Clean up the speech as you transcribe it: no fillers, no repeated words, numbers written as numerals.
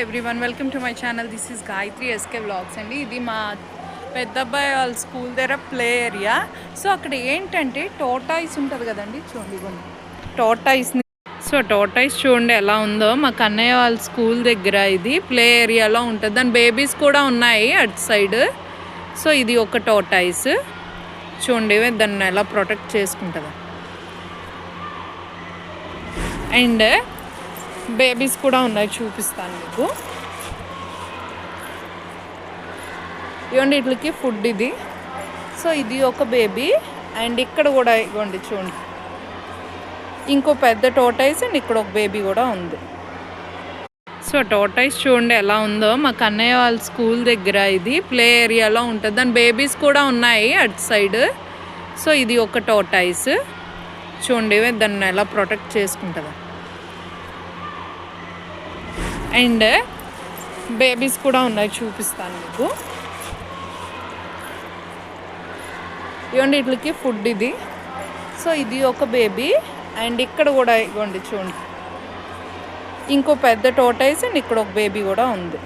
Everyone, welcome to my channel. This is Gayatri SK vlogs అండి. ఇది మా పెద్ద అబ్బాయి వాళ్ళ స్కూల్ దగ్గర ప్లే ఏరియా. సో అక్కడ ఏంటంటే టోటాయిస్ ఉంటుంది కదండి, చూడండి టోటాయిస్ని. సో టోటాయిస్ చూడండి ఎలా ఉందో. మా కన్నయ్య వాళ్ళ స్కూల్ దగ్గర ఇది ప్లే ఏరియాలో ఉంటుంది. దాని బేబీస్ కూడా ఉన్నాయి అటు సైడ్. సో ఇది ఒక టోటాయిస్ చూడండి, దాన్ని ఎలా ప్రొటెక్ట్ చేసుకుంటుందా. అండ్ బేబీస్ కూడా ఉన్నాయి, చూపిస్తాను మీకు. ఇవ్వండి వీటికి ఫుడ్ ఇది. సో ఇది ఒక బేబీ. అండ్ ఇక్కడ కూడా ఇవ్వండి చూడండి, ఇంకో పెద్ద టోటాయిస్ అండ్ ఇక్కడ ఒక బేబీ కూడా ఉంది. సో టోటాయిస్ చూడండి ఎలా ఉందో. మా కన్నయ్య వాళ్ళ స్కూల్ దగ్గర ఇది ప్లే ఏరియాలో ఉంటుంది. దాని బేబీస్ కూడా ఉన్నాయి అటు సైడ్. సో ఇది ఒక టోటాయిస్ చూడండి, దాన్ని ఎలా ప్రొటెక్ట్ చేసుకుంటుందా. అండ్ బేబీస్ కూడా ఉన్నాయి, చూపిస్తాను మీకు. ఇవ్వండి వీటికి ఫుడ్ ఇది. సో ఇది ఒక బేబీ. అండ్ ఇక్కడ కూడా ఇవ్వండి చూడండి, ఇంకో పెద్ద టోటాయిస్ అండ్ ఇక్కడ ఒక బేబీ కూడా ఉంది.